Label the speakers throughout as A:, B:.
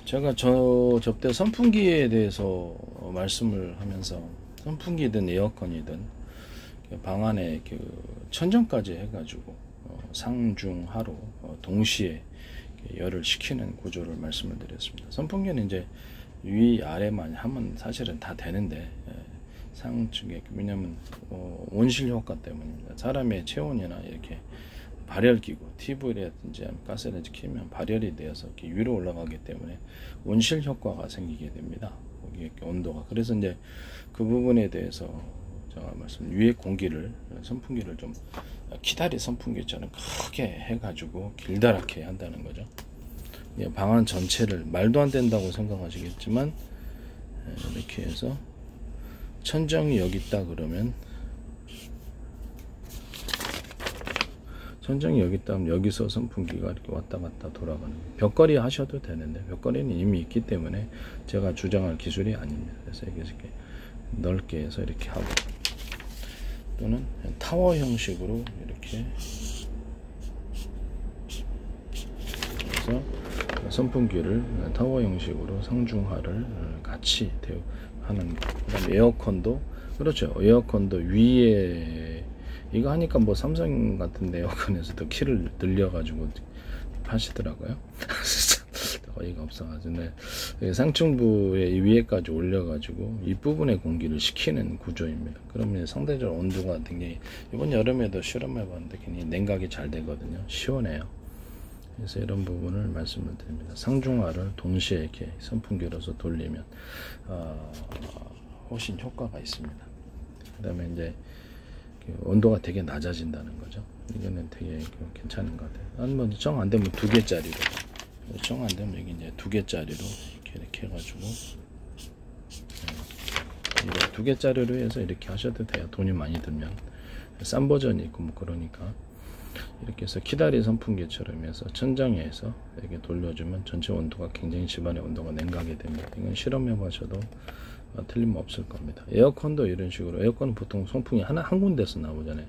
A: 제가 접대 선풍기에 대해서 말씀을 하면서 선풍기든 에어컨이든 방 안에 그 천정까지 해가지고 상중하로 동시에 열을 식히는 구조를 말씀을 드렸습니다. 선풍기는 이제 위 아래만 하면 사실은 다 되는데 상중에, 왜냐면 온실 효과 때문입니다. 사람의 체온이나 이렇게 발열기구, TV라든지 가스레인지 키면 발열이 되어서 이렇게 위로 올라가기 때문에 온실 효과가 생기게 됩니다. 거기 이렇게 온도가. 그래서 이제 그 부분에 대해서 제가 위에 공기를, 선풍기를 좀 키다리 선풍기처럼 크게 해가지고 길다랗게 한다는 거죠. 방안 전체를, 말도 안 된다고 생각하시겠지만 이렇게 해서 천정이 여기 있다 그러면, 천정이 여기 있다면 여기서 선풍기가 이렇게 왔다 갔다 돌아가는, 벽걸이 하셔도 되는데 벽걸이는 이미 있기 때문에 제가 주장할 기술이 아닙니다. 그래서 이렇게 넓게 해서 이렇게 하고, 또는 타워 형식으로 이렇게 해서 선풍기를 타워 형식으로 상중하를 같이 하는. 그다음에 에어컨도 그렇죠. 에어컨도 위에 이거 하니까 뭐 삼성 같은 에어컨에서도 키를 늘려가지고 하시더라고요. 어이가 없어가지고, 상층부의 위에까지 올려가지고 이 부분에 공기를 식히는 구조입니다. 그러면 상대적으로 온도가 굉장히, 이번 여름에도 실험해봤는데 굉장히 냉각이 잘 되거든요. 시원해요. 그래서 이런 부분을 말씀을 드립니다. 상중하를 동시에 이렇게 선풍기로서 돌리면 훨씬 효과가 있습니다. 그 다음에 이제 온도가 되게 낮아진다는 거죠. 이거는 되게 괜찮은 것 같아요. 아니면 정 안 되면 2개짜리로, 정 안 되면 여기 이제 2개짜리로 이렇게 해가지고, 2개짜리로 해서 이렇게 하셔도 돼요. 돈이 많이 들면. 싼 버전이 있고 뭐 그러니까. 이렇게 해서 키다리 선풍기처럼 해서 천장에서 이렇게 돌려주면 전체 온도가, 굉장히 집안의 온도가 냉각이 됩니다. 이건 실험해 보셔도 틀림없을 겁니다. 에어컨도 이런 식으로, 에어컨은 보통 송풍이 한 군데서 나오잖아요.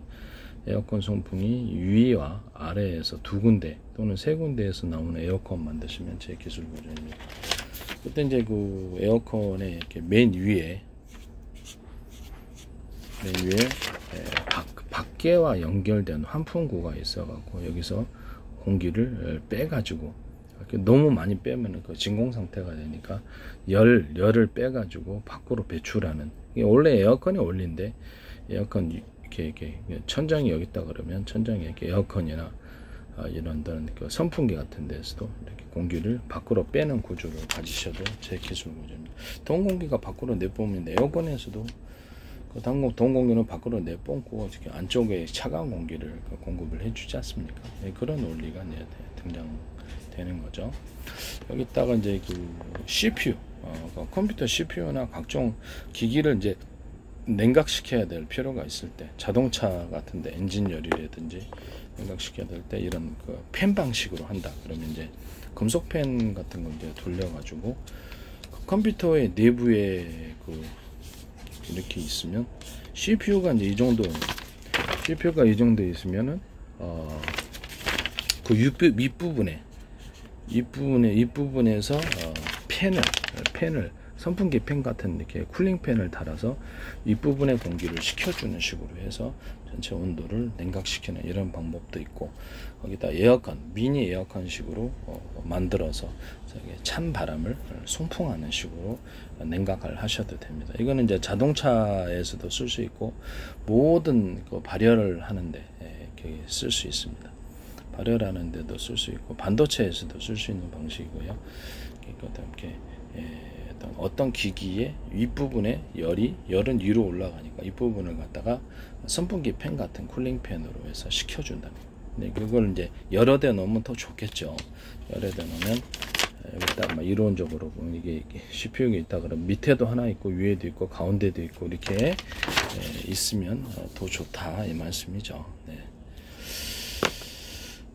A: 에어컨 송풍이 위와 아래에서 2군데 또는 3군데에서 나오는 에어컨 만드시면 제 기술 구조입니다. 그때 이제 그 에어컨의 이렇게 맨 위에 밖에와 연결된 환풍구가 있어갖고 여기서 공기를 빼가지고, 너무 많이 빼면 그 진공 상태가 되니까 열을 빼가지고 밖으로 배출하는. 이게 원래 에어컨이 원리인데, 에어컨 이렇게 천장이 여기 있다 그러면 천장에 이렇게 에어컨이나 이런 그 선풍기 같은 데서도 이렇게 공기를 밖으로 빼는 구조를 가지셔도 제 기술 구조입니다. 더운 공기가 밖으로 내뿜는데, 에어컨에서도 그 더운 공기는 밖으로 내뿜고 이렇게 안쪽에 차가운 공기를 공급을 해주지 않습니까? 그런 원리가 이제 등장되는 거죠. 여기다가 이제 그 CPU, 컴퓨터 CPU나 각종 기기를 이제 냉각시켜야 될 필요가 있을 때, 자동차 같은데 엔진 열이라든지 냉각시켜야 될 때 이런 그 팬 방식으로 한다. 그러면 이제 금속 팬 같은 거 이제 돌려가지고 컴퓨터의 내부에 이렇게 있으면, CPU가 이제 이 정도 있으면은 그 윗부분에서 팬을 선풍기 팬 같은 이렇게 쿨링 팬을 달아서 윗부분에 공기를 식혀주는 식으로 해서 전체 온도를 냉각시키는 이런 방법도 있고, 거기다 에어컨, 미니 에어컨 식으로 만들어서 찬 바람을 송풍하는 식으로 냉각을 하셔도 됩니다. 이거는 이제 자동차에서도 쓸 수 있고 모든 그 발열을 하는데 이렇게 쓸 수 있습니다. 발열하는 데도 쓸 수 있고 반도체에서도 쓸 수 있는 방식이고요. 이렇게 어떤 기기의 윗부분에 열은 위로 올라가니까 이 부분을 갖다가 선풍기 팬 같은 쿨링 팬으로 해서 식혀준다. 근데 그걸 이제 여러 대 놓으면 더 좋겠죠. 여러 대 놓으면 여기다 이론적으로 이게 CPU가 있다 그러면 밑에도 하나 있고 위에도 있고 가운데도 있고 이렇게 있으면 더 좋다 이 말씀이죠. 네.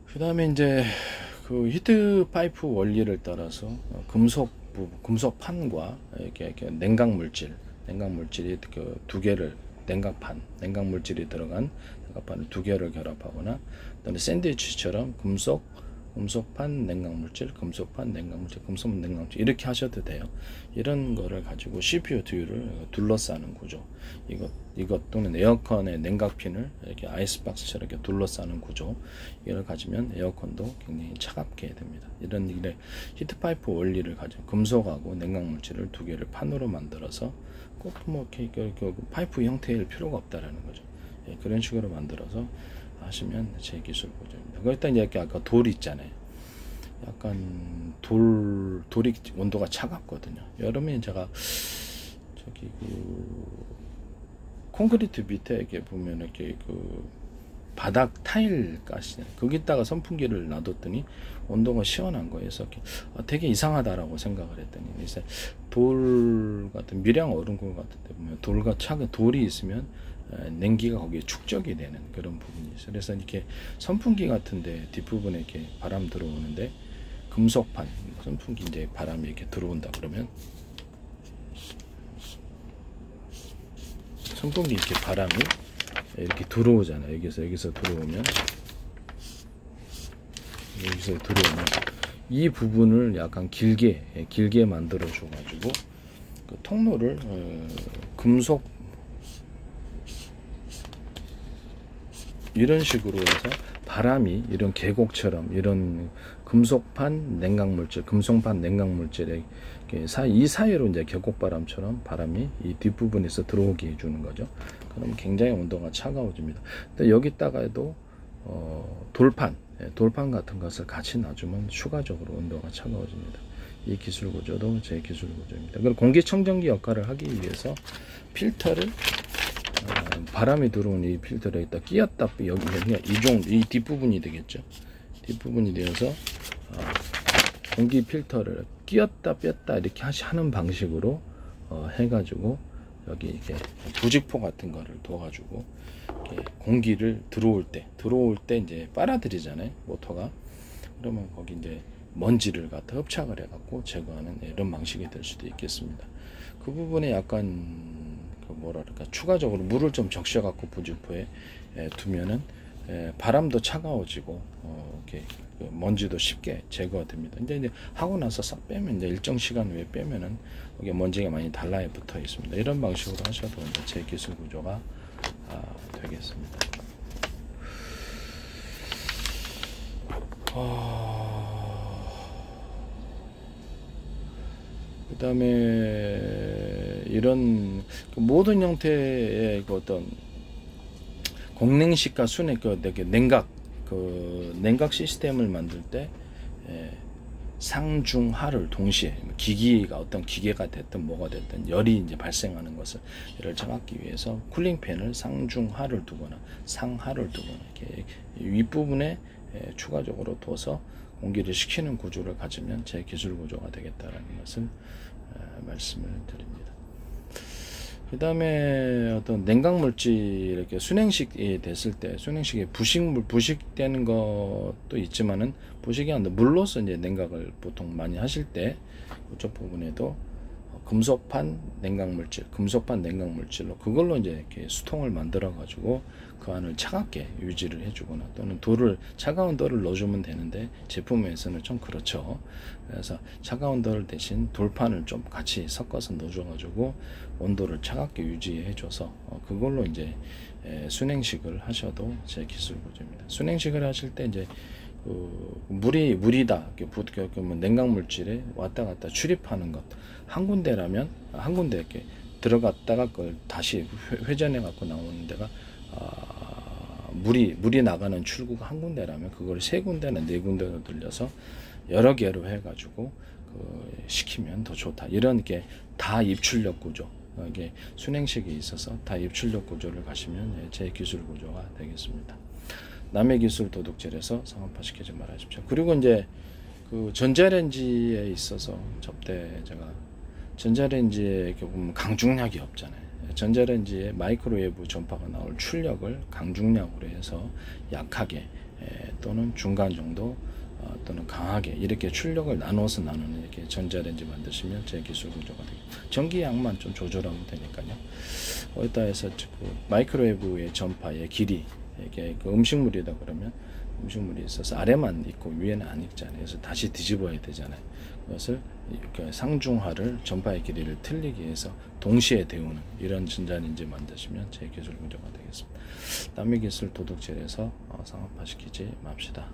A: 그 다음에 이제 그 히트 파이프 원리를 따라서 금속판과 이렇게 냉각물질이 그 2개를 냉각물질이 들어간 냉각판을 2개를 결합하거나, 그다음에 샌드위치처럼 금속 금속판 냉각물질, 금속판 냉각물질, 금속판 냉각물질 이렇게 하셔도 돼요. 이런 거를 가지고 CPU 듀를 둘러싸는 구조, 이것 또는 에어컨의 냉각핀을 이렇게 아이스박스처럼 이렇게 둘러싸는 구조, 이걸 가지면 에어컨도 굉장히 차갑게 됩니다. 이런 일에 히트파이프 원리를 가지고 금속하고 냉각물질을 두 개를 판으로 만들어서 꼭 뭐 이렇게 파이프 형태일 필요가 없다라는 거죠. 예, 그런 식으로 만들어서 하시면 제 기술 구조입니다. 거기다 이제 아까 돌 있잖아요. 약간 돌이 온도가 차갑거든요. 여름에 제가 저기 콘크리트 밑에 이렇게 보면 이렇게 바닥 타일 가시잖아요. 거기다가 선풍기를 놔뒀더니 온도가 시원한 거예요. 그래서 되게 이상하다라고 생각을 했더니 이제 돌 같은 밀양 얼음굴 같은 데 보면 돌이 있으면 냉기가 거기에 축적이 되는 그런 부분이 있어요. 그래서 이렇게 선풍기 같은데 뒷부분에 이렇게 바람 들어오는데 금속판 선풍기 이제 바람이 이렇게 들어온다 그러면 선풍기 이렇게 바람이 이렇게 들어오잖아요. 여기서 들어오면 이 부분을 약간 길게 만들어 줘 가지고 그 통로를 금속 이런 식으로 해서 바람이 이런 계곡처럼 이런 금속판 냉각물질, 금속판 냉각물질의 이 사이로 이제 계곡바람처럼 바람이 이 뒷부분에서 들어오게 해주는 거죠. 그럼 굉장히 온도가 차가워집니다. 근데 여기다가도 돌판 같은 것을 같이 놔주면 추가적으로 온도가 차가워집니다. 이 기술 구조도 제 기술 구조입니다. 그리고 공기청정기 역할을 하기 위해서 필터를 바람이 들어오는 이 필터를 여기다 끼었다 이 뒷부분이 되겠죠. 뒷부분이 되어서 공기 필터를 끼었다 뺐다 이렇게 하는 방식으로 해가지고 여기 이렇게 부직포 같은 거를 둬가지고 공기를 들어올 때 이제 빨아들이잖아요, 모터가. 그러면 거기 이제 먼지를 갖다 흡착을 해갖고 제거하는 이런 방식이 될 수도 있겠습니다. 그 부분에 약간 뭐랄까 추가적으로 물을 좀 적셔갖고 부직포에 두면은 바람도 차가워지고 이렇게 먼지도 쉽게 제거가 됩니다. 이제 하고 나서 싹 빼면 이제 일정 시간 후에 빼면은 여기 먼지가 많이 달라에 붙어 있습니다. 이런 방식으로 하셔도 이제 제 기술 구조가 되겠습니다. 그 다음에 이런 모든 형태의 어떤 공냉식과 순행 냉각 시스템을 만들 때 상중하를 동시에 어떤 기계가 됐든 뭐가 됐든 열이 이제 발생하는 것을 잡기 위해서 쿨링팬을 상중하를 두거나 상하를 두거나 이렇게 윗부분에 추가적으로 둬서 공기를 식히는 구조를 가지면 제 기술 구조가 되겠다라는 것을 말씀을 드립니다. 그 다음에 어떤 냉각물질 이렇게 순행식이 됐을 때 순행식에 부식되는 것도 있지만은 부식이 아니라 물로서 이제 냉각을 보통 많이 하실 때 그쪽 부분에도 금속판 냉각물질로 그걸로 이제 이렇게 수통을 만들어 가지고 그 안을 차갑게 유지를 해주거나 또는 차가운 돌을 넣어주면 되는데 제품에서는 좀 그렇죠. 그래서 차가운 돌 대신 돌판을 좀 같이 섞어서 넣어줘 가지고 온도를 차갑게 유지해줘서 그걸로 이제 순행식을 하셔도 제 기술 구조입니다. 순행식을 하실 때 이제 물이다 냉각물질에 왔다 갔다 출입하는 것 한 군데라면 한 군데 이렇게 들어갔다가 그걸 다시 회전해 갖고 나오는 데가 물이 나가는 출구가 한 군데라면 그걸 세 군데나 네 군데로 들려서 여러 개로 해가지고 시키면 더 좋다. 이런 게 다 입출력 구조, 이게 순행식에 있어서 다 입출력 구조를 가시면 제 기술 구조가 되겠습니다. 남의 기술 도둑질해서 상업화시키지 말아주십시오. 그리고 이제 전자레인지에 있어서 제가 전자레인지에 이렇게 보면 강중량이 없잖아요. 전자레인지에 마이크로웨이브 전파가 나올 출력을 강중량으로 해서 약하게 또는 중간 정도 또는 강하게 이렇게 출력을 나누는 이렇게 전자레인지 만드시면 제 기술 구조가 되겠습니다. 전기량만 좀 조절하면 되니까요. 거기다 해서 마이크로웨이브의 전파의 길이 이게 음식물이다 그러면 음식물이 있어서 아래만 있고 위에는 안 익잖아요. 그래서 다시 뒤집어야 되잖아요. 그것을 이렇게 상중하를 전파의 길이를 틀리게 해서 동시에 데우는 이런 전자레인지 만드시면 제 기술 문제가 되겠습니다. 남의 기술 도둑질해서 상업화시키지 맙시다.